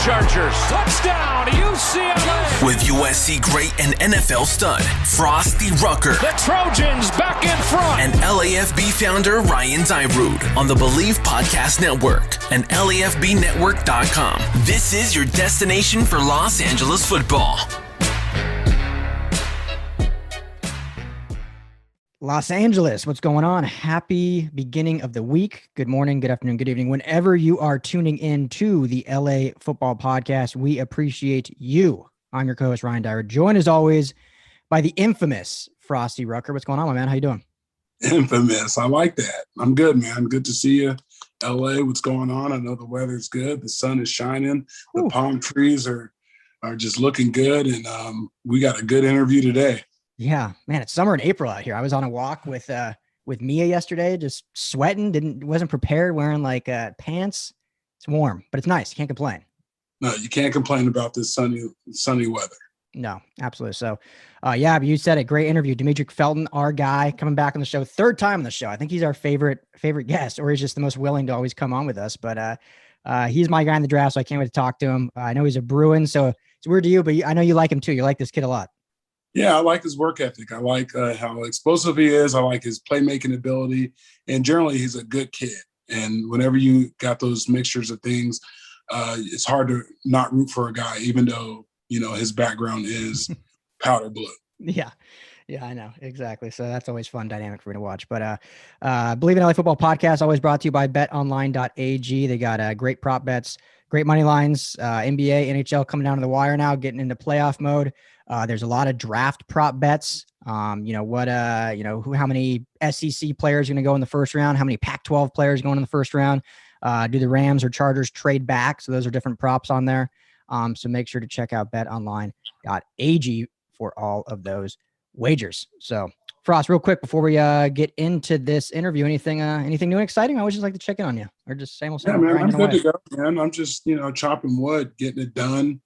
Chargers. Touchdown, UCLA. With USC great and NFL stud, Frostee Rucker. The Trojans back in front. And LAFB founder Ryan Dyrud on the Believe Podcast Network and LAFBnetwork.com. This is your destination for Los Angeles football. Los Angeles, what's going on? Happy beginning of the week. Good morning, good afternoon, good evening. Whenever you are tuning in to the LA Football Podcast, we appreciate you. I'm your co-host, Ryan Dyrud, joined as always by the infamous Frostee Rucker. What's going on, my man? How you doing? Infamous. I like that. I'm good, man. Good to see you. LA, what's going on? I know the weather's good. The sun is shining. The palm trees are just looking good. And we got a good interview today. Yeah, man, it's summer in April out here. I was on a walk with Mia yesterday, just sweating, wasn't prepared, wearing like pants. It's warm, but it's nice. You can't complain. No, you can't complain about this sunny weather. No, absolutely. So, but you said a great interview. Demetric Felton, our guy, coming back on the show, third time on the show. I think he's our favorite guest, or he's just the most willing to always come on with us. But he's my guy in the draft, so I can't wait to talk to him. I know he's a Bruin, so it's weird to you, but I know you like him too. You like this kid a lot. Yeah, I like his work ethic. I like how explosive he is. I like his playmaking ability. And generally, he's a good kid. And whenever you got those mixtures of things, it's hard to not root for a guy, even though, his background is powder blue. Yeah, I know. Exactly. So that's always fun dynamic for me to watch. But Believe in LA Football Podcast, always brought to you by BetOnline.Ag. They got great prop bets, great money lines, NBA, NHL coming down to the wire now, getting into playoff mode. There's a lot of draft prop bets. How many SEC players are going to go in the first round? How many Pac-12 players going in the first round? Do the Rams or Chargers trade back? So those are different props on there. So make sure to check out BetOnline.Ag for all of those wagers. So Frost, real quick before we get into this interview, anything new and exciting? I always just like to check in on you, or just same old. Yeah, man, I'm good to go, man. I'm just chopping wood, getting it done.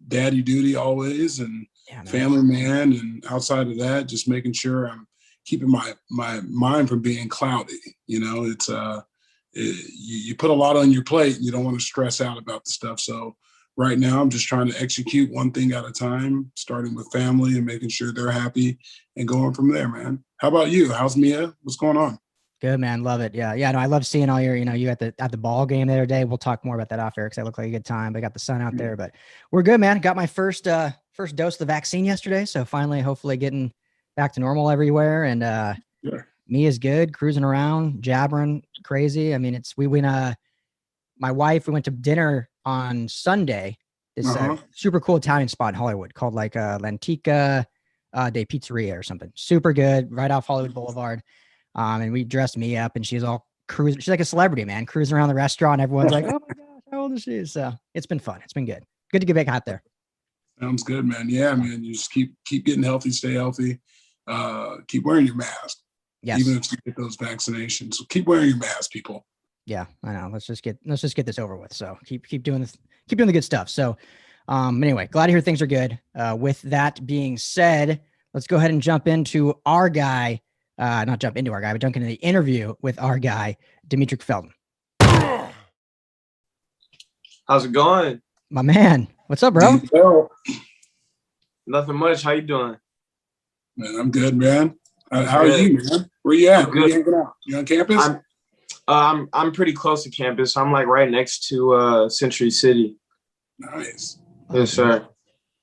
Daddy duty always, and family man, and outside of that, just making sure I'm keeping my mind from being cloudy. It's you put a lot on your plate, and you don't want to stress out about the stuff. So right now, I'm just trying to execute one thing at a time, starting with family and making sure they're happy, and going from there, man. How about you? How's Mia? What's going on? Good, man. Love it. Yeah. No, I love seeing all your, you at the ball game the other day. We'll talk more about that off air because that looked like a good time. But I got the sun out there, but we're good, man. Got my first dose of the vaccine yesterday. So finally, hopefully getting back to normal everywhere. And me is good, cruising around, jabbering crazy. I mean, my wife, we went to dinner on Sunday, this super cool Italian spot in Hollywood called like L'Antica de Pizzeria or something. Super good, right off Hollywood Boulevard. And we dressed me up, and she's all cruising. She's like a celebrity, man, cruising around the restaurant. Everyone's like, "Oh my gosh, how old is she?" So it's been fun. It's been good. Good to get back out there. Sounds good, man. Yeah, man. You just keep getting healthy, stay healthy. Keep wearing your mask. Yes. Even if you get those vaccinations, so keep wearing your mask, people. Yeah, I know. Let's just get this over with. So keep doing this. Keep doing the good stuff. So anyway, glad to hear things are good. With that being said, let's go ahead and jump into our guy. Not jump into our guy, but jump into the interview with our guy, Demetric Felton. How's it going? My man. What's up, bro? Nothing much. How you doing? Man, I'm good, man. How are you, man? Where you at? Where you hanging out? You on campus? I'm pretty close to campus. I'm like right next to Century City. Nice. Yes, sir.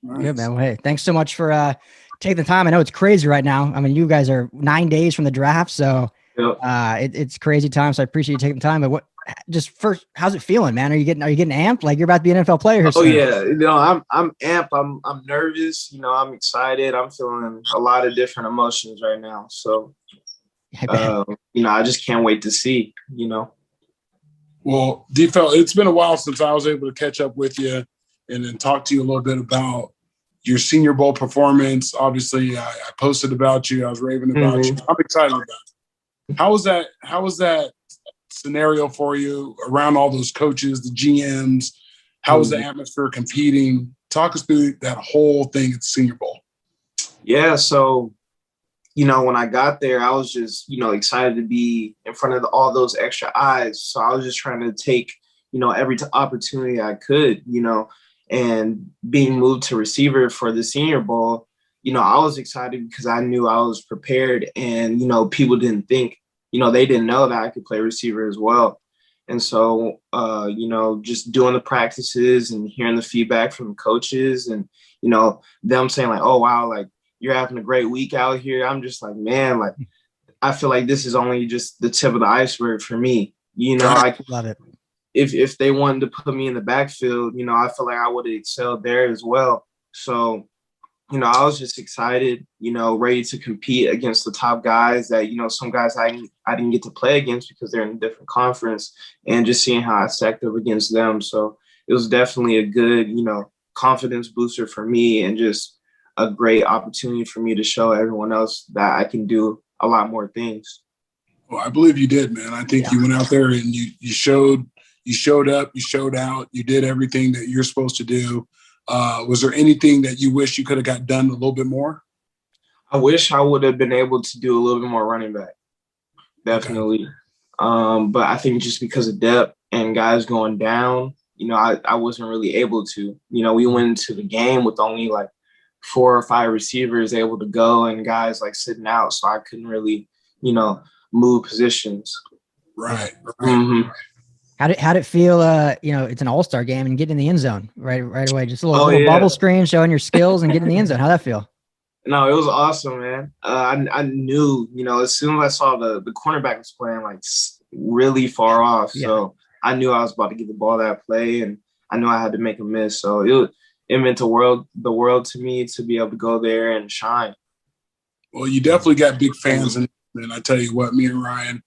Nice. Good, man. Well, hey, thanks so much for taking the time. I know it's crazy right now. I mean, you guys are 9 days from the draft, so it's crazy time. So I appreciate you taking the time. But first, how's it feeling, man? Are you getting amped? Like you're about to be an NFL player here soon. Oh yeah, I'm amped. I'm nervous. I'm excited. I'm feeling a lot of different emotions right now. So, I just can't wait to see. Well, D-Fel, it's been a while since I was able to catch up with you and then talk to you a little bit about your Senior Bowl performance. Obviously, I posted about you. I was raving about you. I'm excited about it. How was that scenario for you around all those coaches, the GMs? How was the atmosphere competing? Talk us through that whole thing at the Senior Bowl. Yeah, so, when I got there, I was just, excited to be in front of all those extra eyes. So I was just trying to take, every opportunity I could, and being moved to receiver for the Senior Bowl, I was excited because I knew I was prepared, and, people didn't think, they didn't know that I could play receiver as well. And so, just doing the practices and hearing the feedback from the coaches and, them saying like, oh, wow, like you're having a great week out here. I'm just like, man, like, I feel like this is only just the tip of the iceberg for me. I love it. If they wanted to put me in the backfield, I feel like I would have excelled there as well. So, I was just excited, ready to compete against the top guys that, some guys I didn't get to play against because they're in a different conference, and just seeing how I stacked up against them. So it was definitely a good, confidence booster for me, and just a great opportunity for me to show everyone else that I can do a lot more things. Well, I believe you did, man. I think you went out there and you showed up, you showed out, you did everything that you're supposed to do. Was there anything that you wish you could have got done a little bit more? I wish I would have been able to do a little bit more running back. Definitely. Okay. But I think just because of depth and guys going down, I wasn't really able to. We went into the game with only like 4 or 5 receivers able to go and guys like sitting out. So I couldn't really, move positions. Right. Mm-hmm. How'd it feel? It's an all-star game and get in the end zone right away. Just a little bubble screen showing your skills and get in the end zone. How'd that feel? No, it was awesome, man. I knew, as soon as I saw the cornerback was playing like really far off, so I knew I was about to get the ball that play, and I knew I had to make a miss. So it meant the world to me to be able to go there and shine. Well, you definitely got big fans in. And I tell you what, me and Ryan,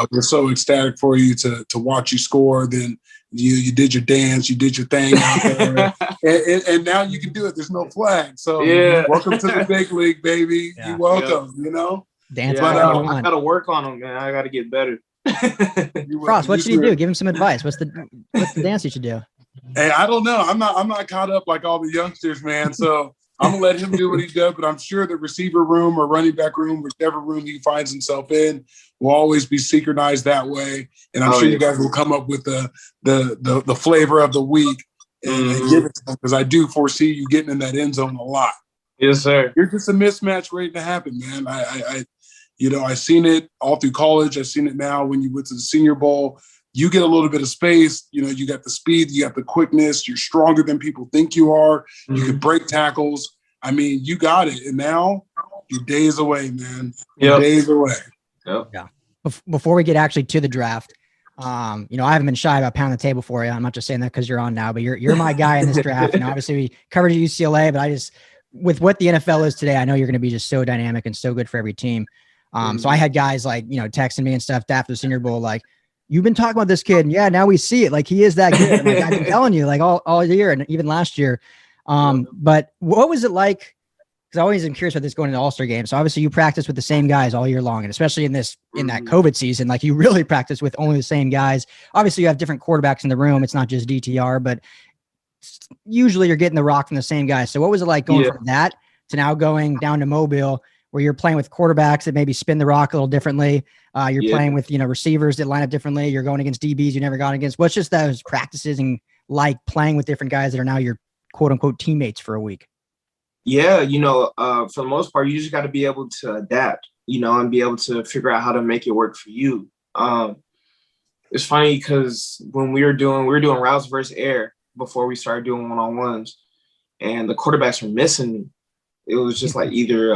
we're so ecstatic for you to watch you score. Then you did your dance, you did your thing out there, and now you can do it. There's no flag, so welcome to the big league, baby. You're welcome. Dance. But I got to work on them, man. I got to get better. Frost, what should you do? Give him some advice. What's the dance you should do? Hey, I don't know. I'm not caught up like all the youngsters, man. So I'm gonna let him do what he does, but I'm sure the receiver room or running back room, whichever room he finds himself in, will always be synchronized that way. And I'm sure you guys will come up with the flavor of the week and give it to him, because I do foresee you getting in that end zone a lot. Yes, sir. You're just a mismatch waiting to happen, man. I seen it all through college. I've seen it now when you went to the Senior Bowl. You get a little bit of space, you got the speed, you got the quickness, you're stronger than people think you are. You can break tackles. I mean, you got it. And now you're days away, man. You're days away. Yep. Yeah. Before we get actually to the draft, I haven't been shy about pounding the table for you. I'm not just saying that because you're on now, but you're my guy in this draft. And obviously we covered UCLA, but with what the NFL is today, I know you're going to be just so dynamic and so good for every team. So I had guys like, texting me and stuff after the Senior Bowl, like, you've been talking about this kid, and now we see it. Like, he is that good. Like, I've been telling you, like, all year and even last year. But what was it like? Because I always am curious about this going into the All-Star game. So obviously you practice with the same guys all year long, and especially in that COVID season, like, you really practice with only the same guys. Obviously you have different quarterbacks in the room. It's not just DTR, but usually you're getting the rock from the same guys. So what was it like going from that to now going down to Mobile, where you're playing with quarterbacks that maybe spin the rock a little differently? You're playing with, receivers that line up differently. You're going against DBs you never gone against. What's just those practices and like playing with different guys that are now your quote unquote teammates for a week? Yeah. For the most part, you just got to be able to adapt, and be able to figure out how to make it work for you. It's funny because when we were doing routes versus air before we started doing one-on-ones, and the quarterbacks were missing me. It was just like either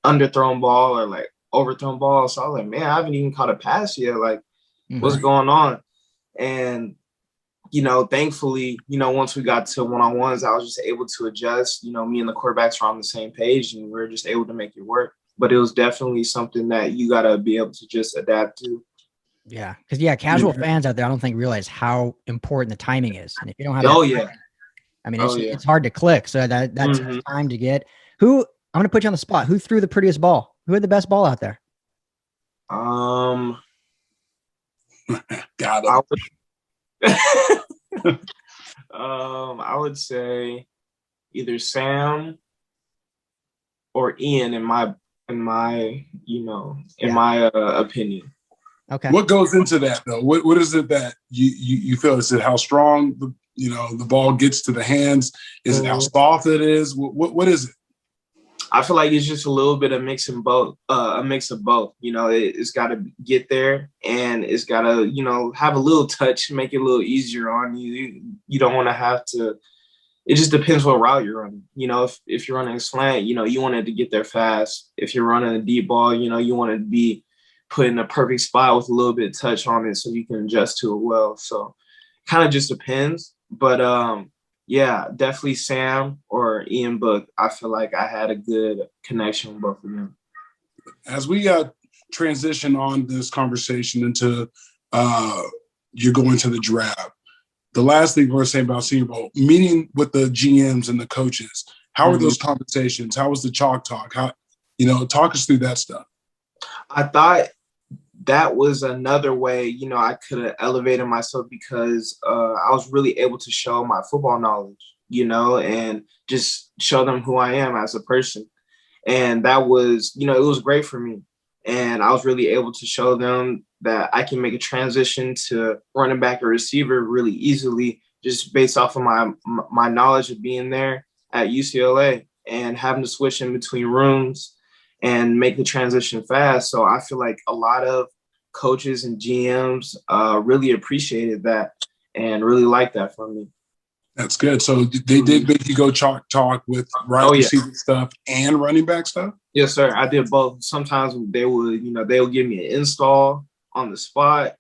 underthrown ball or like overthrown ball. So I was like, man, I haven't even caught a pass yet. Like, what's going on? And, thankfully, once we got to one-on-ones, I was just able to adjust. Me and the quarterbacks were on the same page, and we were just able to make it work. But it was definitely something that you got to be able to just adapt to. Yeah. Because, casual fans out there, I don't think realize how important the timing is. And if you don't have I mean, it's hard to click. So that's time to get. I'm going to put you on the spot. Who threw the prettiest ball? Who had the best ball out there? Got it. I would say either Sam or Ian in my opinion. Okay. What goes into that though? What is it that you feel? Is it how strong the ball gets to the hands? Is it how soft it is? What is it? I feel like it's just a little bit of mix of both. It's got to get there, and it's got to, have a little touch, make it a little easier on you. You don't want to have to. It just depends what route you're running. If you're running a slant, you want it to get there fast. If you're running a deep ball, you want it to be put in a perfect spot with a little bit of touch on it so you can adjust to it well. So kind of just depends. But yeah, definitely Sam or Ian Book. I feel like I had a good connection with both of them. As we transition on this conversation into you're going to the draft, the last thing we're going to say about Senior Bowl, meeting with the GMs and the coaches, how are those conversations? How was the chalk talk? How, talk us through that stuff. I thought that was another way, I could have elevated myself because I was really able to show my football knowledge, and just show them who I am as a person. And that was, it was great for me. And I was really able to show them that I can make a transition to running back or receiver really easily, just based off of my knowledge of being there at UCLA and having to switch in between rooms and make the transition fast. So I feel like a lot of coaches and GMs really appreciated that and really liked that from me. That's good. So they did make you go chalk talk with receiver stuff and running back stuff? Yes, sir. I did both. Sometimes they would give me an install on the spot,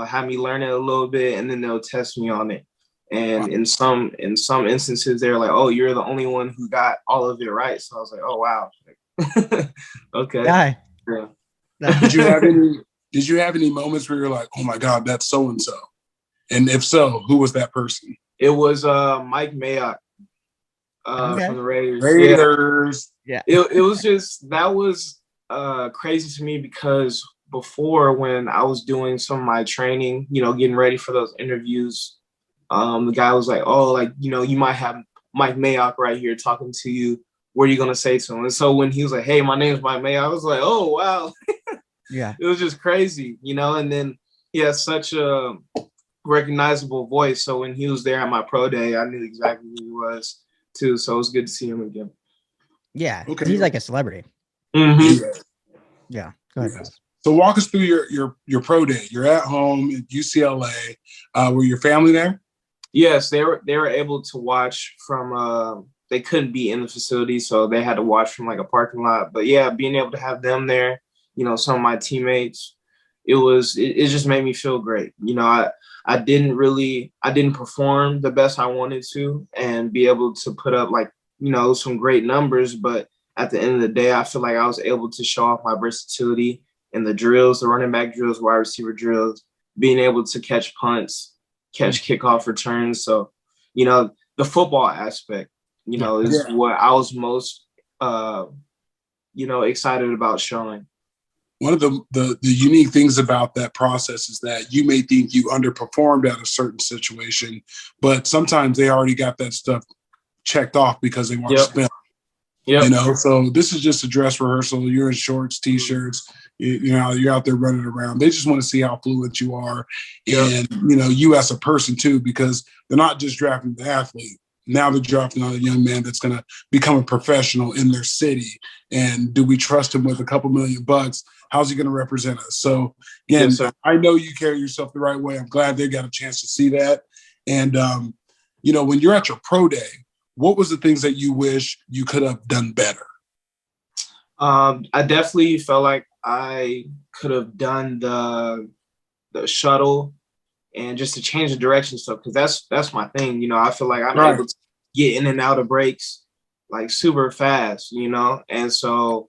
have me learn it a little bit, and then they'll test me on it. And in some instances, they're like, "Oh, you're the only one who got all of it right." So I was like, "Oh, wow." Okay. Yeah. Did you have any moments where you're like, "Oh my God, that's so and so"? And if so, who was that person? It was Mike Mayock from the Raiders. Yeah. It was just, that was crazy to me because before, when I was doing some of my training, getting ready for those interviews, the guy was like, "Oh, you might have Mike Mayock right here talking to you. What are you going to say to him?" And so when he was like, "Hey, my name is Mike Mayock," I was like, "Oh, wow." Yeah. It was just crazy, and then he has such a recognizable voice. So when he was there at my pro day, I knew exactly who he was too. So it was good to see him again. Yeah. Okay. He's like a celebrity. Mm-hmm. Yeah. Go ahead. Yeah. So walk us through your pro day. You're at home at UCLA. Were your family there? Yes, they were able to watch from they couldn't be in the facility, so they had to watch from like a parking lot. But yeah, being able to have them there, some of my teammates, it just made me feel great. I didn't perform the best I wanted to and be able to put up some great numbers, but at the end of the day, I feel like I was able to show off my versatility in the drills, the running back drills, wide receiver drills, being able to catch punts, catch kickoff returns. So, the football aspect, is what I was most, excited about showing. One of the unique things about that process is that you may think you underperformed at a certain situation, but sometimes they already got that stuff checked off because they watched film. Yep. So this is just a dress rehearsal. You're in shorts, t-shirts, you're out there running around. They just want to see how fluent you are. And, you as a person too, because they're not just drafting the athlete. Now they're drafting on a young man that's going to become a professional in their city. And do we trust him with a couple $1 million? How's he going to represent us? So again, I know you carry yourself the right way. I'm glad they got a chance to see that. And, when you're at your pro day, what was the things that you wish you could have done better? I definitely felt like I could have done the shuttle and just to change the direction stuff, because that's my thing. I feel like I'm able to get in and out of breaks like super fast, and so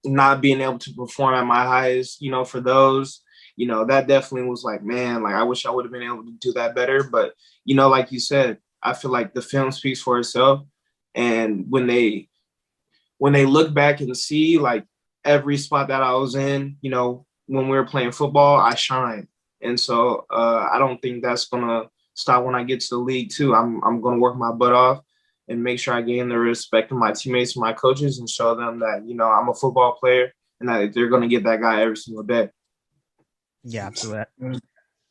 not being able to perform at my highest, for those, that definitely was like, man, like I wish I would have been able to do that better. But, like you said, I feel like the film speaks for itself. And when they look back and see like every spot that I was in, when we were playing football, I shined. And so I don't think that's going to stop when I get to the league too. I'm going to work my butt off and make sure I gain the respect of my teammates and my coaches and show them that, I'm a football player and that they're going to get that guy every single day. Yeah, absolutely.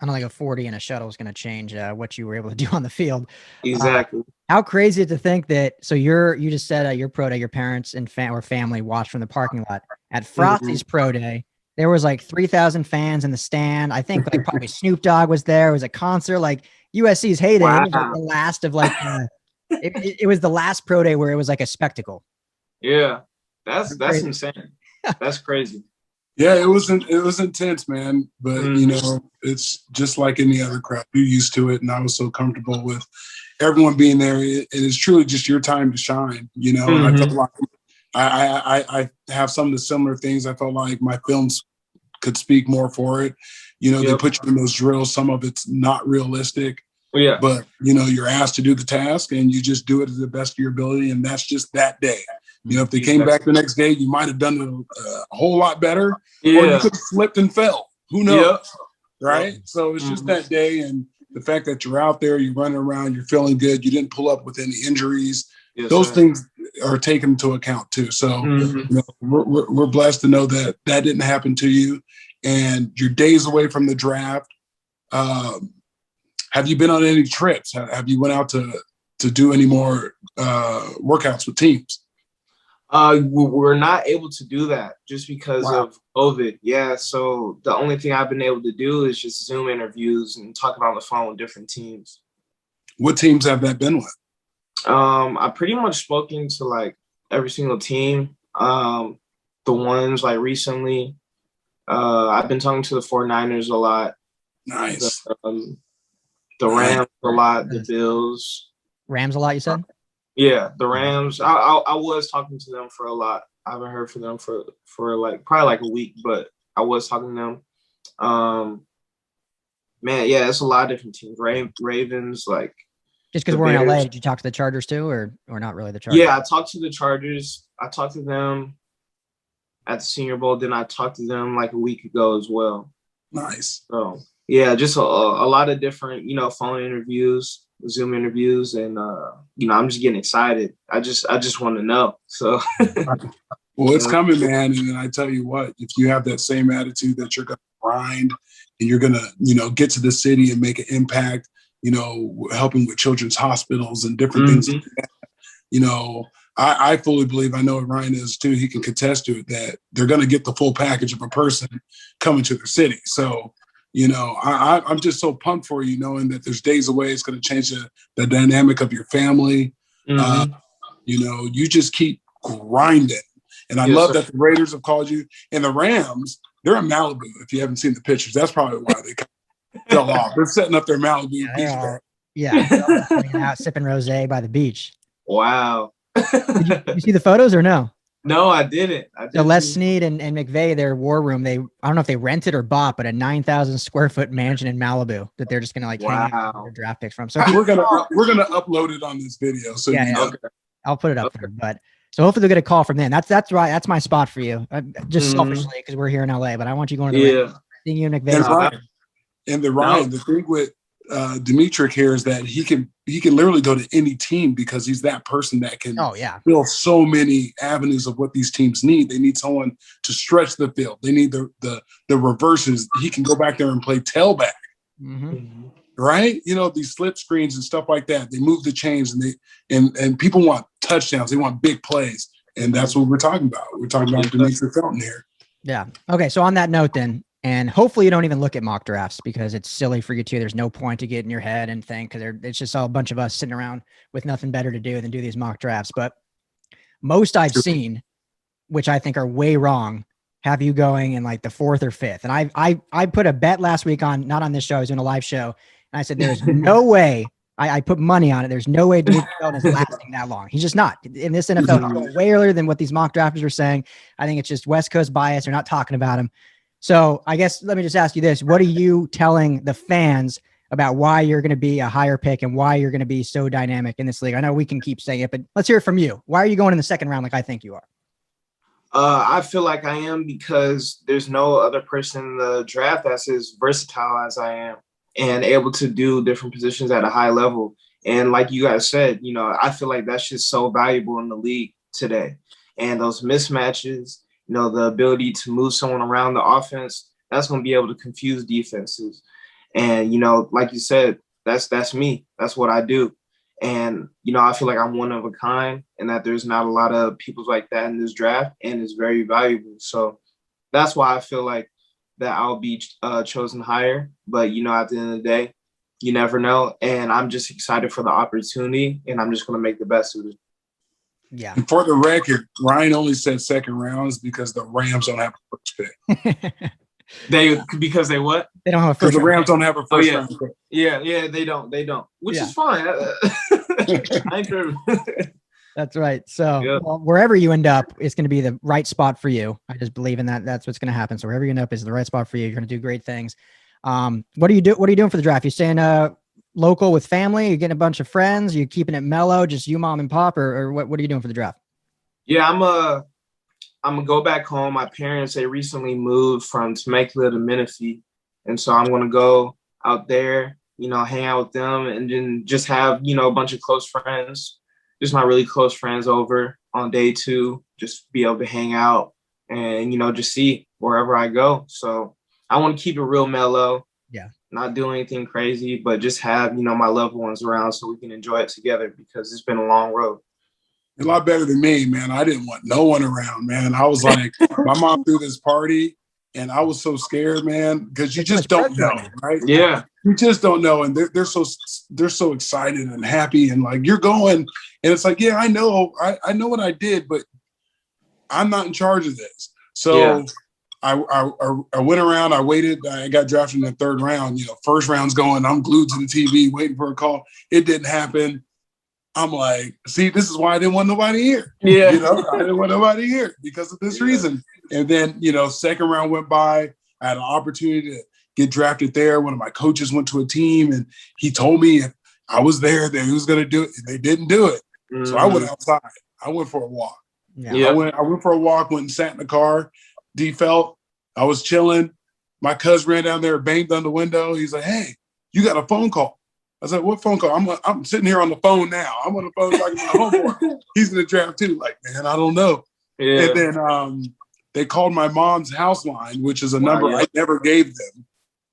I don't think a 40 and a shuttle is going to change what you were able to do on the field. Exactly. How crazy is it to think that? So you just said your pro day, your parents and or family watched from the parking lot at Frostee's pro day. There was like 3,000 fans in the stand. I think like probably Snoop Dogg was there. It was a concert. Like USC's heyday. Wow. It was like the last of like it was the last pro day where it was like a spectacle. Yeah, that's insane. That's crazy. Yeah, it was intense, man. But you know, it's just like any other crowd. You're used to it, and I was so comfortable with everyone being there. It is truly just your time to shine, you know. And I felt like I have some of the similar things. I felt like my films could speak more for it. You know, they put you in those drills. Some of it's not realistic. Yeah. But, you know, you're asked to do the task and you just do it to the best of your ability. And that's just that day. You know, if they came back the next day, you might have done it a whole lot better. Or you could have slipped and fell. Who knows? Right? So it's just that day. And the fact that you're out there, you're running around, you're feeling good, you didn't pull up with any injuries. Those things are taken into account too. So you know, we're blessed to know that that didn't happen to you. And you're days away from the draft. Have you been on any trips? Have you went out to do any more workouts with teams? We're not able to do that just because of COVID. Yeah. So the only thing I've been able to do is just Zoom interviews and talking on the phone with different teams. What teams have that been with? I pretty much spoken to like every single team. The ones like recently, I've been talking to the 49ers a lot. Nice. The Rams a lot, the Bills. Rams a lot, you said? Yeah, the Rams. I was talking to them for a lot. I haven't heard from them for like probably like a week, but I was talking to them. Man, yeah, it's a lot of different teams. Ravens, like just because we're in LA, did you talk to the Chargers too, or not really the Chargers? Yeah, I talked to the Chargers. I talked to them at the Senior Bowl. Then I talked to them like a week ago as well. Nice. So yeah, just a lot of different, you know, phone interviews, Zoom interviews, and you know, I'm just getting excited. I just want to know. So well, it's coming, man. And then I tell you what, if you have that same attitude that you're gonna grind and you're gonna, you know, get to the city and make an impact, you know, helping with children's hospitals and different things like that, you know, I fully believe, I know Ryan is too, he can contest to it, that they're gonna get the full package of a person coming to the city. So you know, I'm just so pumped for you, knowing that there's days away. It's going to change the dynamic of your family. You know, you just keep grinding. And I love that the Raiders have called you. And the Rams, they're in Malibu, if you haven't seen the pictures. That's probably why they fell off. They're setting up their Malibu beach bar. Yeah, out sipping rosé by the beach. Wow. Did you see the photos or no? No, I didn't. So Les Snead and McVay, their war room, I don't know if they rented or bought, but a 9,000 square foot mansion in Malibu that they're just gonna like hang out their draft picks from. So we're gonna upload it on this video. So you know. Okay. I'll put it up there. But so hopefully they'll get a call from them. That's right. That's my spot for you. Just selfishly because we're here in LA, but I want you going to the Raiders. Seeing you and McVay. And the thing with Demetric here is that he can literally go to any team because he's that person that can fill so many avenues of what these teams need. They need someone to stretch the field. They need the reverses. He can go back there and play tailback, right? You know, these slip screens and stuff like that. They move the chains and people want touchdowns. They want big plays, and that's what we're talking about. We're talking about Demetric Felton here. Yeah. Okay. So on that note, then. And hopefully you don't even look at mock drafts because it's silly for you to. There's no point to get in your head and think because it's just all a bunch of us sitting around with nothing better to do than do these mock drafts. But most I've seen, which I think are way wrong, have you going in like the 4th or 5th. And I put a bet last week on, not on this show, I was doing a live show. And I said, there's no way, I put money on it. There's no way Demetric Felton is lasting that long. He's just not. In this NFL, he's going way earlier than what these mock drafters are saying. I think it's just West Coast bias. They're not talking about him. So I guess let me just ask you this. What are you telling the fans about why you're going to be a higher pick and why you're going to be so dynamic in this league? I know we can keep saying it, but let's hear it from you. Why are you going in the 2nd round like I think you are? I feel like I am because there's no other person in the draft that's as versatile as I am and able to do different positions at a high level. And like you guys said, you know, I feel like that's just so valuable in the league today. And those mismatches, you know, the ability to move someone around the offense, that's going to be able to confuse defenses. And, like you said, that's me. That's what I do. And, I feel like I'm one of a kind and that there's not a lot of people like that in this draft, and it's very valuable. So that's why I feel like that I'll be chosen higher. But, at the end of the day, you never know. And I'm just excited for the opportunity, and I'm just going to make the best of it. Yeah. And for the record, Ryan only said second rounds because the Rams don't have a first pick. Because they what? They don't have a first. Because the Rams don't have a first round pick. Yeah, they don't. Which is fine. I agree. That's right. So well, wherever you end up, it's going to be the right spot for you. I just believe in that. That's what's going to happen. So wherever you end up is the right spot for you. You're going to do great things. What are you doing for the draft? You staying local with family? You're getting a bunch of friends? You keeping it mellow? Just you, mom, and pop, or what are you doing for the draft? Yeah, I'm gonna go back home. My parents, they recently moved from Temecula to Menifee, and so I'm gonna go out there, hang out with them, and then just have a bunch of close friends, just my really close friends over on day 2, just be able to hang out and just see wherever I go. So I want to keep it real mellow. Yeah. Not do anything crazy, but just have, my loved ones around so we can enjoy it together, because it's been a long road. A lot better than me, man. I didn't want no one around, man. I was like, my mom threw this party and I was so scared, man, because you just don't know, right? Yeah. You just don't know. And they're so excited and happy, and like, you're going, and it's like, yeah, I know what I did, but I'm not in charge of this. So I went around, I waited, I got drafted in the 3rd round. First round's going, I'm glued to the TV waiting for a call. It didn't happen. I'm like, see, this is why I didn't want nobody here. Yeah. I didn't want nobody here because of this reason. And then, 2nd round went by. I had an opportunity to get drafted there. One of my coaches went to a team and he told me if I was there that he was going to do it. They didn't do it. Mm-hmm. So I went outside. I went for a walk. Yeah. I went for a walk, went and sat in the car. D felt I was chilling. My cousin ran down there, banged on the window. He's like, "Hey, you got a phone call." I said, "What phone call?" I'm sitting here on the phone now. I'm on the phone talking to my homeboy. He's in the draft too. Like, man, I don't know. Yeah. And then they called my mom's house line, which is a number I never gave them.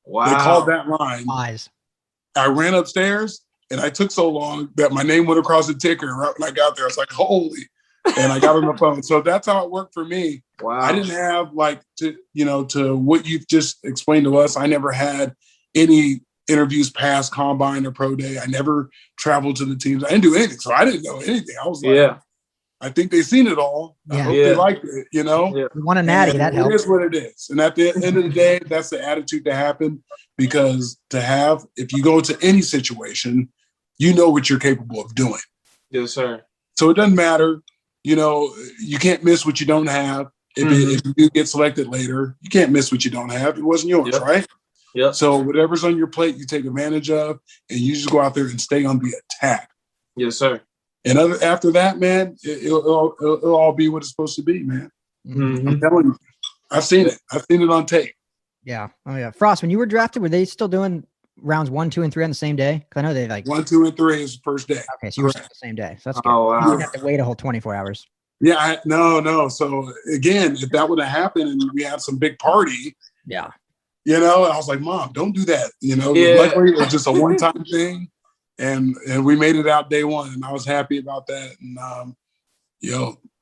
Wow. They called that line. Eyes. I ran upstairs, and I took so long that my name went across the ticker. Right when I got there, I was like, "Holy!" And I got on the phone. So that's how it worked for me. Wow. I didn't have to what you've just explained to us. I never had any interviews past combine or pro day. I never traveled to the teams. I didn't do anything. So I didn't know anything. I was like, I think they've seen it all. I hope they liked it, You want a natty, that helps. It is what it is. And at the end of the day, that's the attitude to happen, because if you go into any situation, you know what you're capable of doing. Yes, sir. So it doesn't matter. You can't miss what you don't have. If you do get selected later, you can't miss what you don't have. It wasn't yours, right? Yeah. So whatever's on your plate, you take advantage of, and you just go out there and stay on the attack. Yes, sir. And after that, man, it'll all be what it's supposed to be, man. Mm-hmm. I'm telling you, I've seen it. I've seen it on tape. Yeah. Oh yeah. Frost, when you were drafted, were they still doing rounds 1, 2, and 3 on the same day? Because I know they 1, 2, and 3 is the first day. Okay, so you were still the same day. So that's good. Oh wow. You didn't have to wait a whole 24 hours. Yeah, no. So again, if that would have happened and we had some big party, I was like, "Mom, don't do that." Luckily it was just a one-time thing, and we made it out day 1, and I was happy about that. And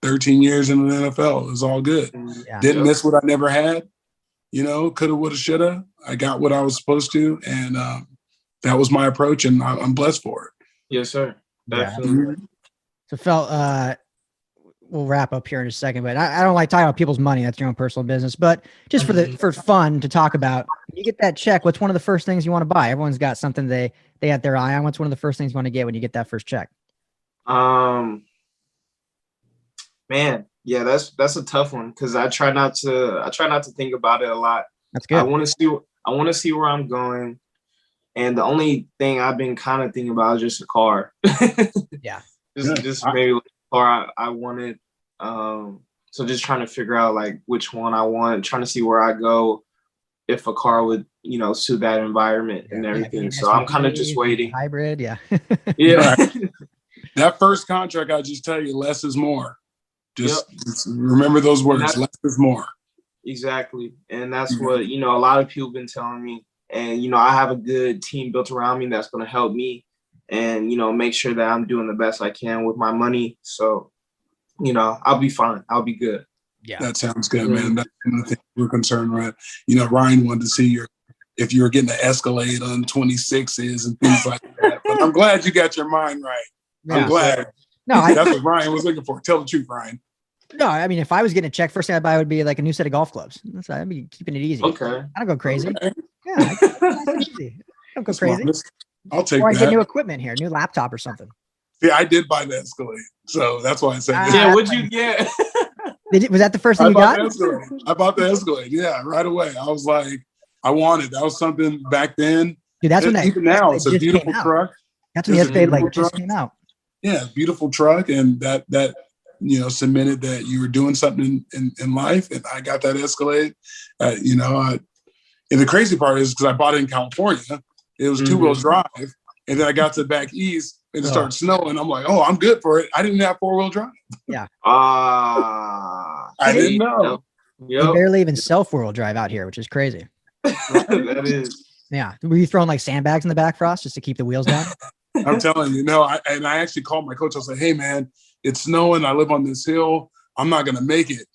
13 years in the NFL, it was all good. Yeah. Didn't miss what I never had. Coulda, woulda, shoulda. I got what I was supposed to, and that was my approach, and I'm blessed for it. Yes, sir. Definitely. Yeah. So, Fel, we'll wrap up here in a second, but I don't like talking about people's money. That's your own personal business. But just for fun to talk about, when you get that check, what's one of the first things you want to buy? Everyone's got something they got their eye on. What's one of the first things you want to get when you get that first check? Man, yeah, that's a tough one, because I try not to think about it a lot. That's good. I want to see where I'm going, and the only thing I've been kind of thinking about is just a car. Yeah, just maybe a car I wanted. So just trying to figure out like which one I want, trying to see where I go, if a car would suit that environment and everything. So I'm kind of just waiting. Hybrid, yeah. Yeah. That first contract, I just tell you, less is more. Just remember those words. Less is more. Exactly. And that's what, a lot of people have been telling me. And, I have a good team built around me that's going to help me and, make sure that I'm doing the best I can with my money. So, I'll be fine. I'll be good. Yeah. That sounds good, man. That's the thing we're concerned with. Ryan wanted to see if you were getting an Escalade on 26s and things like that. But I'm glad you got your mind right. Yeah. I'm glad. No, that's what Ryan was looking for. Tell the truth, Ryan. No, I mean, if I was getting a check, first thing I'd buy would be like a new set of golf clubs. I'd be keeping it easy. Okay. I don't go crazy. Okay. Yeah. I don't go crazy. I'll take or I that. get new equipment here, new laptop or something. Yeah, I did buy the Escalade. So that's why I said that. Yeah, what'd you get? Was that the first thing you got? I bought the Escalade. Yeah, right away. I was like, I wanted. That was something back then. Dude, that's when even now it's a beautiful truck. That's when the Escalade just came out. Yeah, beautiful truck, and that cemented that you were doing something in life. And I got that Escalade. And the crazy part is because I bought it in California, it was 2-wheel drive, and then I got to back east and it started snowing. I'm like, oh, I'm good for it. I didn't have 4-wheel drive. Yeah. I didn't know. Yep. They barely even sell 4-wheel drive out here, which is crazy. That is. Yeah. Were you throwing like sandbags in the back, Frost, just to keep the wheels down? I'm telling you, I actually called my coach. I was like, hey, man, it's snowing. I live on this hill. I'm not going to make it.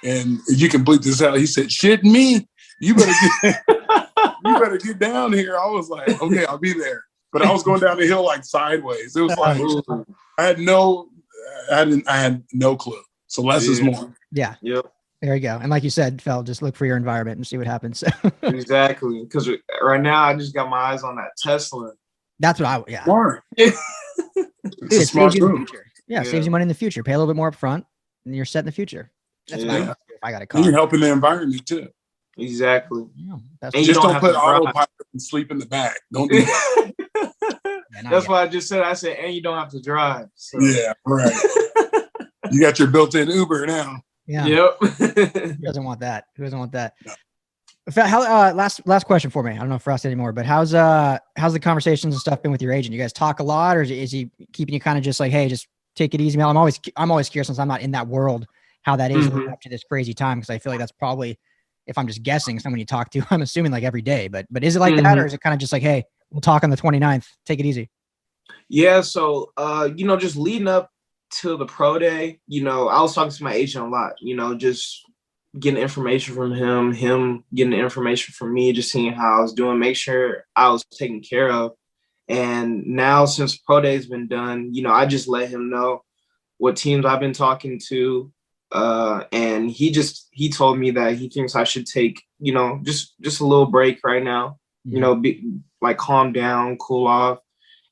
And you can bleep this out. He said, shit me. You better get down here. I was like, okay, I'll be there. But I was going down the hill like sideways. It was like, I had no clue. So less is more. Yeah. Yep. There you go. And like you said, Fel, just look for your environment and see what happens. Exactly. Because right now I just got my eyes on that Tesla. That's what yeah. Smart. Dude, it saves you in the future. Yeah, saves you money in the future. Pay a little bit more up front and you're set in the future. That's what I do if I got a car. And you're helping the environment too. Exactly. Yeah, and just don't put autopilot and sleep in the back. Don't do that. That's why I just said, and you don't have to drive. So. Yeah, right. You got your built-in Uber now. Yeah. Yep. Who doesn't want that? Who doesn't want that? No. How last question for me. I don't know if Frost anymore, but how's the conversations and stuff been with your agent? You guys talk a lot, or is he keeping you kind of just like, hey, just take it easy, man? I'm always curious, since I'm not in that world, how that is leading up to this crazy time, because I feel like that's probably, if I'm just guessing, someone you talk to, I'm assuming like every day, but is it like that, or is it kind of just like, hey, we'll talk on the 29th, take it easy? Yeah. So, just leading up to the pro day, I was talking to my agent a lot, just getting information from him getting information from me, just seeing how I was doing, make sure I was taken care of. And now since pro day has been done, I just let him know what teams I've been talking to. And he told me that he thinks I should take, just a little break right now, calm down, cool off,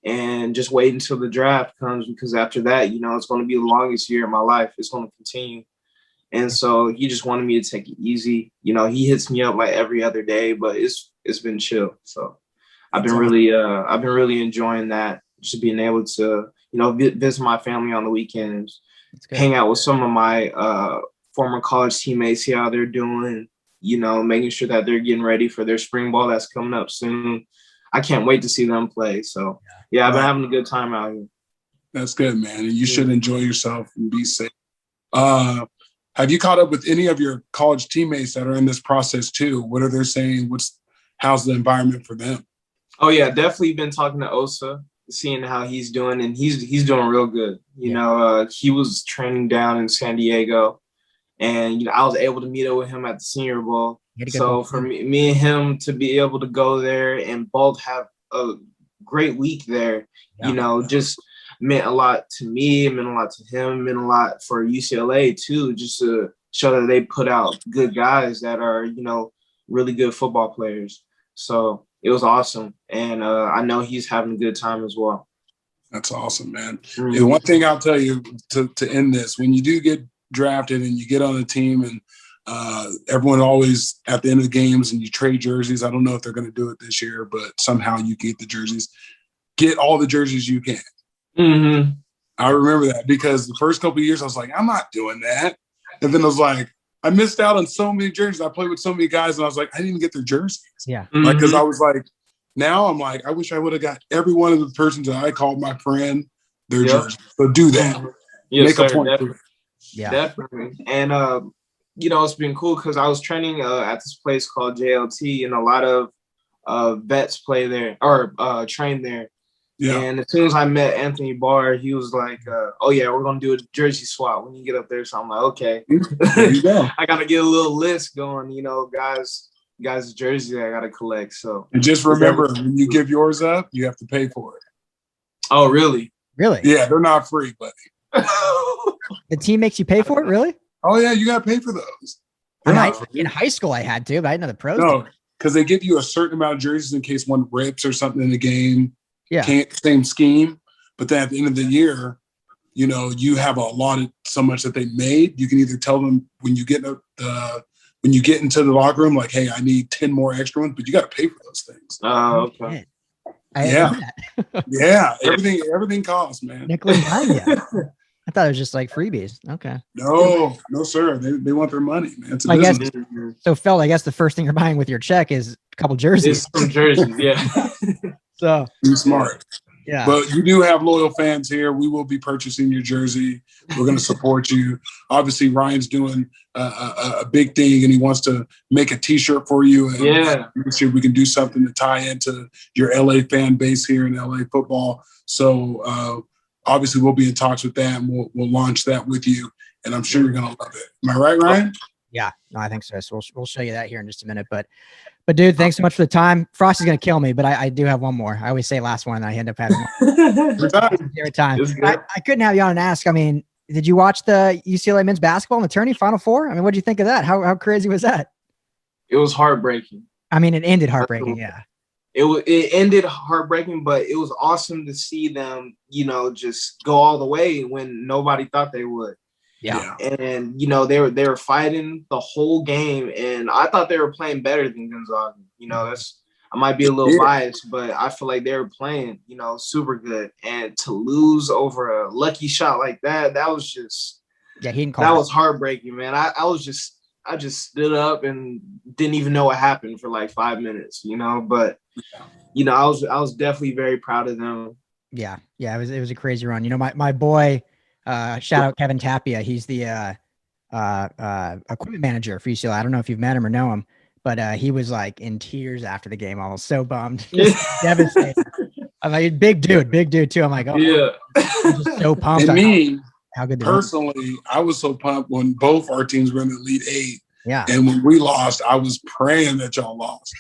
and just wait until the draft comes, because after that, it's going to be the longest year of my life. It's going to continue. And so he just wanted me to take it easy. He hits me up like every other day, but it's been chill. So I've been really enjoying that, just being able to, visit my family on the weekends, hang out with some of my former college teammates, see how they're doing, making sure that they're getting ready for their spring ball that's coming up soon. I can't wait to see them play. So yeah, I've been having a good time out here. That's good, man. And you should enjoy yourself and be safe. Have you caught up with any of your college teammates that are in this process too? What are they saying? How's the environment for them? Oh yeah, definitely been talking to Osa, seeing how he's doing, and he's doing real good. He was training down in San Diego, and I was able to meet up with him at the Senior Bowl. So for me and him to be able to go there and both have a great week there, just meant a lot to me, meant a lot to him, meant a lot for UCLA too, just to show that they put out good guys that are, really good football players. So it was awesome. And I know he's having a good time as well. That's awesome, man. Mm-hmm. And one thing I'll tell you to end this, when you do get drafted and you get on a team and everyone always at the end of the games and you trade jerseys, I don't know if they're going to do it this year, but somehow you get the jerseys. Get all the jerseys you can. Mm-hmm. I remember that because the first couple of years I was like, I'm not doing that. And then I was like, I missed out on so many jerseys. I played with so many guys and I was like, I didn't even get their jerseys. Yeah. Like, because I was like, now I'm like, I wish I would have got every one of the persons that I called my friend their jerseys. So do that. Yes, Make sir, a point. definitely. Yeah. Definitely. And it's been cool because I was training at this place called JLT, and a lot of vets play there or train there. Yeah. And as soon as I met Anthony Barr, he was like, "Oh yeah, we're gonna do a jersey swap when you get up there." So I'm like, "Okay, there you go." I gotta get a little list going, guys' jerseys I gotta collect. So and just remember, when you give yours up, you have to pay for it. Oh really? Really? Yeah, they're not free, buddy. The team makes you pay for it, really? Oh yeah, you gotta pay for those. In high school, I had to, but I didn't know the pros. No, because they give you a certain amount of jerseys in case one rips or something in the game. Yeah. Same scheme. But then at the end of the year, you have allotted so much that they made. You can either tell them when you get into the locker room, like, hey, I need 10 more extra ones, but you got to pay for those things. Oh, okay. Yeah. Everything costs, man. Nickel and dime, yeah. I thought it was just like freebies. Okay. No, sir. They want their money, man. It's a business. So, Phil, I guess the first thing you're buying with your check is a couple jerseys. Some jerseys, yeah. So be smart. Yeah. But you do have loyal fans here. We will be purchasing your jersey. We're going to support you. Obviously, Ryan's doing a big thing, and he wants to make a T-shirt for you. And make sure we can do something to tie into your LA fan base here in LA football. So obviously, we'll be in talks with that, and we'll launch that with you. And I'm sure you're going to love it. Am I right, Ryan? Yeah, no, I think so. So we'll show you that here in just a minute. But dude, thanks so much for the time. Frostee's going to kill me, but I do have one more. I always say last one, and I end up having one. Every time. I couldn't have you on and ask. I mean, did you watch the UCLA men's basketball in the tourney Final Four? I mean, what did you think of that? How crazy was that? It was heartbreaking. I mean, it ended heartbreaking. Yeah. It ended heartbreaking, but it was awesome to see them, just go all the way when nobody thought they would. Yeah. And they were fighting the whole game, and I thought they were playing better than Gonzaga. I might be a little biased, but I feel like they were playing, super good. And to lose over a lucky shot like that was just was heartbreaking, man. I just stood up and didn't even know what happened for like 5 minutes, but I was definitely very proud of them. Yeah. Yeah. It was a crazy run. My boy, shout out Kevin Tapia. He's the equipment manager for UCLA. I don't know if you've met him or know him, but he was like in tears after the game. I was so bummed, devastated. I'm like, big dude too. I'm like, oh yeah, I'm just so pumped. And me, how good personally, I was so pumped when both our teams were in the Elite Eight. Yeah, and when we lost, I was praying that y'all lost.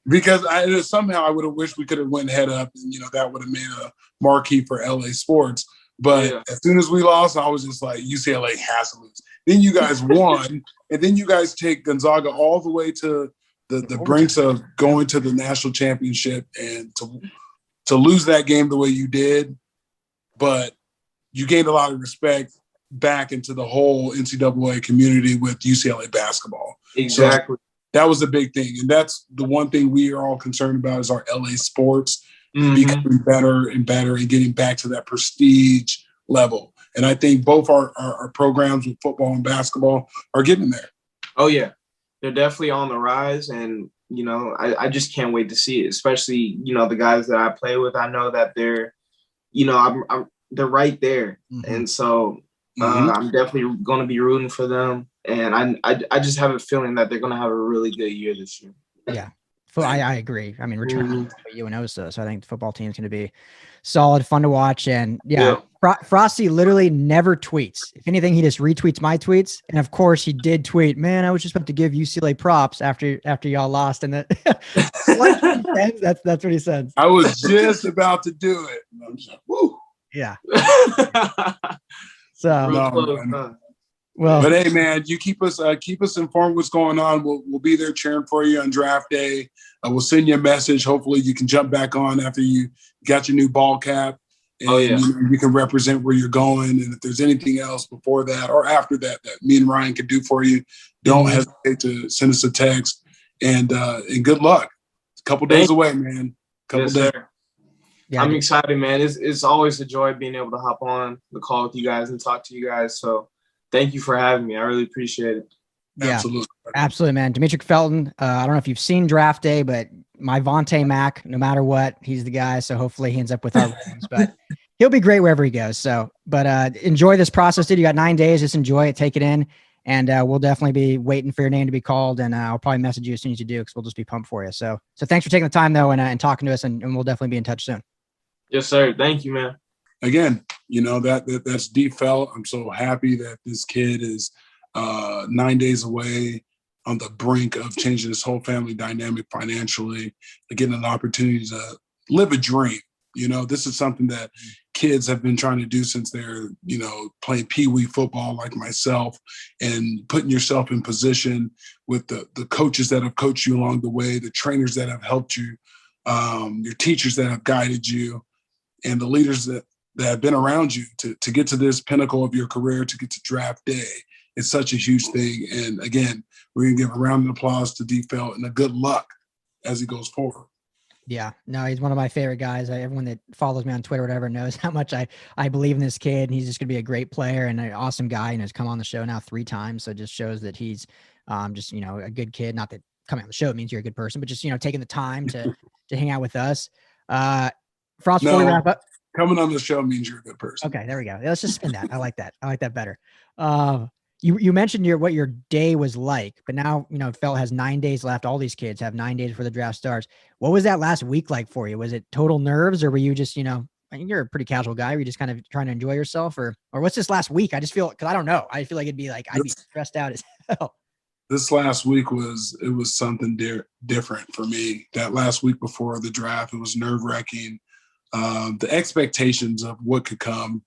Because somehow I would have wished we could have went head up, and that would have made a marquee for LA sports. But as soon as we lost, I was just like, UCLA has to lose. Then you guys won, and then you guys take Gonzaga all the way to the brinks of going to the national championship, and to lose that game the way you did. But you gained a lot of respect back into the whole NCAA community with UCLA basketball. Exactly. So that was a big thing. And that's the one thing we are all concerned about is our LA sports becoming better and better and getting back to that prestige level. And I think both our programs with football and basketball are getting there. Oh, yeah. They're definitely on the rise. And, I just can't wait to see it, especially, the guys that I play with. I know that they're, they're right there. Mm-hmm. And so I'm definitely going to be rooting for them. And I just have a feeling that they're going to have a really good year this year. Yeah. I agree. I mean, returning to UNO, so I think the football team is going to be solid, fun to watch. And Frostee literally never tweets. If anything, he just retweets my tweets. And of course, he did tweet, man, I was just about to give UCLA props after y'all lost. And that's what he said. I was just about to do it. And I'm just like, woo. Yeah. Well, but hey, man, you keep us informed what's going on. We'll be there cheering for you on draft day. We'll send you a message. Hopefully, you can jump back on after you got your new ball cap, and you can represent where you're going. And if there's anything else before that or after that me and Ryan can do for you, don't hesitate to send us a text. And good luck. It's a couple days away, man. Couple days. Yeah, I'm excited, man. It's always a joy being able to hop on the call with you guys and talk to you guys. So thank you for having me. I really appreciate it. Yeah, absolutely, man. Demetric Felton. I don't know if you've seen Draft Day, but my Vontae Mac, no matter what, he's the guy. So hopefully he ends up with our ratings, but he'll be great wherever he goes. So, but enjoy this process, dude. You got 9 days. Just enjoy it. Take it in. And we'll definitely be waiting for your name to be called, and I'll probably message you as soon as you do, because we'll just be pumped for you. So thanks for taking the time, though, and talking to us, and we'll definitely be in touch soon. Yes, sir. Thank you, man. Again, that's D Felt. I'm so happy that this kid is 9 days away, on the brink of changing his whole family dynamic financially, getting an opportunity to live a dream. This is something that kids have been trying to do since they're, playing peewee football like myself, and putting yourself in position with the coaches that have coached you along the way, the trainers that have helped you, your teachers that have guided you, and the leaders that have been around you to get to this pinnacle of your career, to get to draft day. It's such a huge thing. And again, we're going to give a round of applause to D Felt and a good luck as he goes forward. Yeah, no, he's one of my favorite guys. Everyone that follows me on Twitter, whatever, knows how much I believe in this kid. And he's just going to be a great player and an awesome guy, and has come on the show now 3 times. So it just shows that he's just, a good kid. Not that coming on the show means you're a good person, but just, taking the time to hang out with us. Frost, before we wrap up. Coming on the show means you're a good person. Okay, there we go. Let's just spin that. I like that. I like that better. You mentioned what your day was like, but now, Felt has 9 days left. All these kids have 9 days before the draft starts. What was that last week like for you? Was it total nerves, or were you just, you're a pretty casual guy. Were you just kind of trying to enjoy yourself, or what's this last week? I just feel, cause I don't know. I feel like it'd be like, I'd be stressed out as hell. This last week was something different for me. That last week before the draft, it was nerve wracking. The expectations of what could come,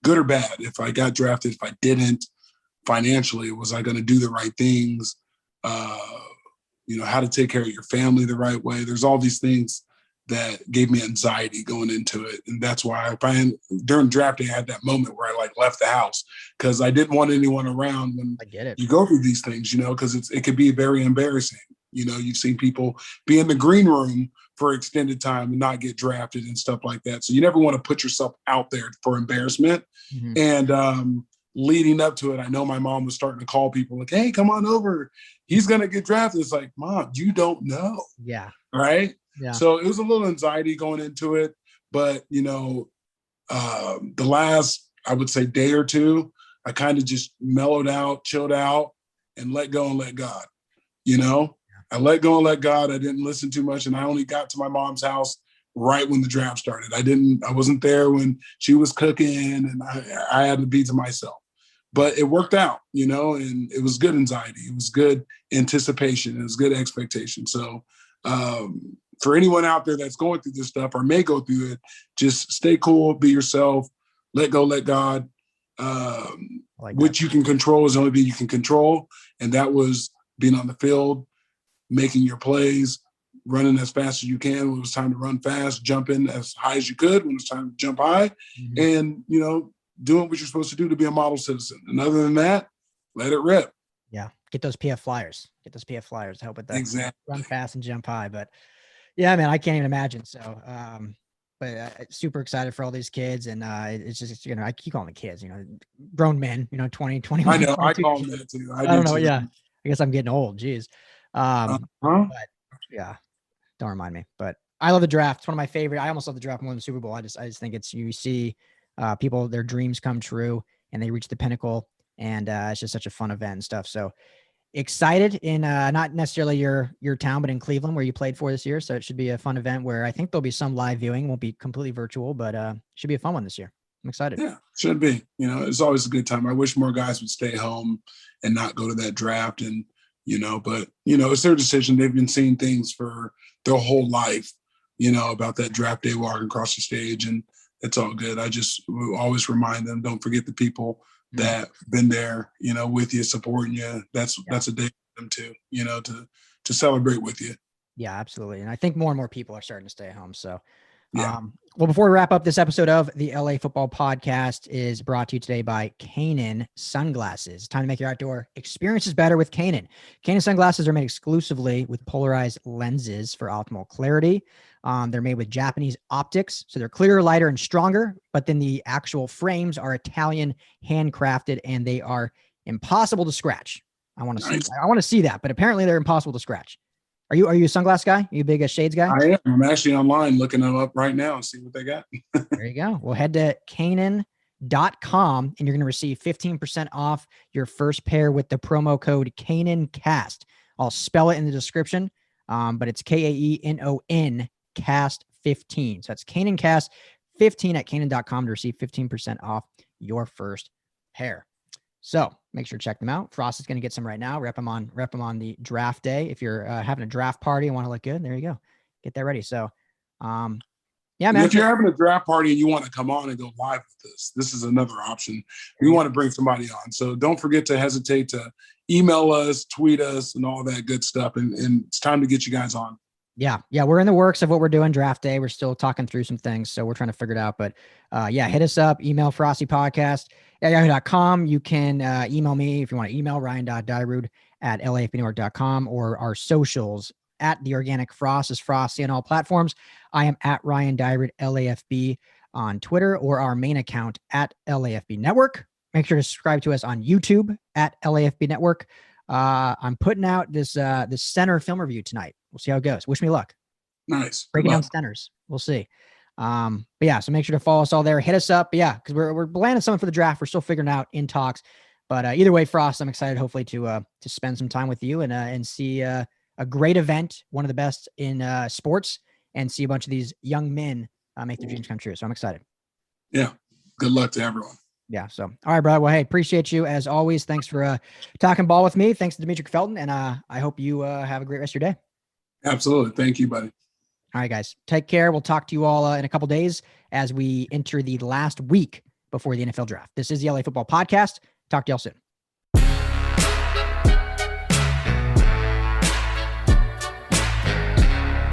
good or bad. If I got drafted, if I didn't, financially, was I going to do the right things? How to take care of your family the right way. There's all these things that gave me anxiety going into it. And that's why during drafting, I had that moment where I left the house, because I didn't want anyone around when I get it. You go through these things, because it could be very embarrassing. You've seen people be in the green room for extended time and not get drafted and stuff like that. So you never want to put yourself out there for embarrassment. Mm-hmm. And leading up to it, I know my mom was starting to call people like, hey, come on over. He's going to get drafted. It's like, Mom, you don't know. Yeah. Right. Yeah. So it was a little anxiety going into it. But, the last, I would say, day or two, I kind of just mellowed out, chilled out, and let go and let God. I let go and let God. I didn't listen too much. And I only got to my mom's house right when the draft started. I wasn't there when she was cooking, and I had to be to myself. But it worked out, and it was good anxiety. It was good anticipation. It was good expectation. So for anyone out there that's going through this stuff or may go through it, just stay cool, be yourself, let go, let God. What you can control is the only thing you can control. And that was being on the field, making your plays, running as fast as you can when it was time to run fast, jumping as high as you could when it was time to jump high, and, doing what you're supposed to do to be a model citizen. And other than that, let it rip. Yeah. Get those PF flyers. Help with that. Exactly. Run fast and jump high. But yeah, man, I can't even imagine. So, but super excited for all these kids. And it's just, I keep calling them kids, grown men, 20, 21. I know. I call them that too. I don't know. Too. Yeah. I guess I'm getting old. Jeez. But yeah, don't remind me. But I love the draft. It's one of my favorite. I almost love the draft more than the Super Bowl. I just think you see people, their dreams come true and they reach the pinnacle, and it's just such a fun event and stuff. So excited in not necessarily your town, but in Cleveland, where you played for this year. So it should be a fun event where I think there'll be some live viewing. Won't be completely virtual, but should be a fun one this year. I'm excited. Yeah, should be. It's always a good time. I wish more guys would stay home and not go to that draft. And but it's their decision. They've been seeing things for their whole life, about that draft day walking across the stage, and it's all good. I just will always remind them, don't forget the people that been there, with you, supporting you. That's a day for them too, to celebrate with you. Yeah, absolutely. And I think more and more people are starting to stay home. So, yeah. Well, before we wrap up, this episode of the LA Football Podcast is brought to you today by Kaenon Sunglasses. Time to make your outdoor experiences better with Kaenon. Kaenon sunglasses are made exclusively with polarized lenses for optimal clarity. They're made with Japanese optics, so they're clearer, lighter, and stronger. But then the actual frames are Italian, handcrafted, and they are impossible to scratch. I want to see that, but apparently they're impossible to scratch. Are you a sunglass guy? Are you a big shades guy? I am. I'm actually online looking them up right now and see what they got. There you go. Well, head to Kaenon LAFB.com, and you're going to receive 15% off your first pair with the promo code CanonCast. I'll spell it in the description, but it's KAENON Cast 15. So that's CanonCast 15 at Canon.com to receive 15% off your first pair. So make sure to check them out. Frost is going to get some right now. Rep them on the draft day. If you're having a draft party and want to look good, there you go. Get that ready. So, yeah, man. If you're having a draft party and you want to come on and go live with this is another option. We want to bring somebody on. So don't forget to hesitate to email us, tweet us, and all that good stuff. And it's time to get you guys on. Yeah. We're in the works of what we're doing draft day. We're still talking through some things. So we're trying to figure it out. But hit us up, email frosteepodcast@yahoo.com. You can email me if you want to email ryan.dyrud@lafbnetwork.com, or our socials at The Organic Frost is Frostee on all platforms. I am at Ryan Dyrud, LAFB on Twitter, or our main account at LAFB Network. Make sure to subscribe to us on YouTube at LAFB Network. I'm putting out this center film review tonight. We'll see how it goes. Wish me luck. Nice. Breaking down centers. We'll see. But yeah, so make sure to follow us all there. Hit us up. But yeah, because we're landing someone for the draft. We're still figuring out in talks. But either way, Frost, I'm excited hopefully to spend some time with you and see a great event, one of the best in sports, and see a bunch of these young men make their dreams come true. So I'm excited. Yeah. Good luck to everyone. Yeah. So, all right, brother. Well, hey, appreciate you as always. Thanks for talking ball with me. Thanks to Demetric Felton. And I hope you have a great rest of your day. Absolutely. Thank you, buddy. All right, guys. Take care. We'll talk to you all in a couple days as we enter the last week before the NFL draft. This is the LA Football Podcast. Talk to y'all soon.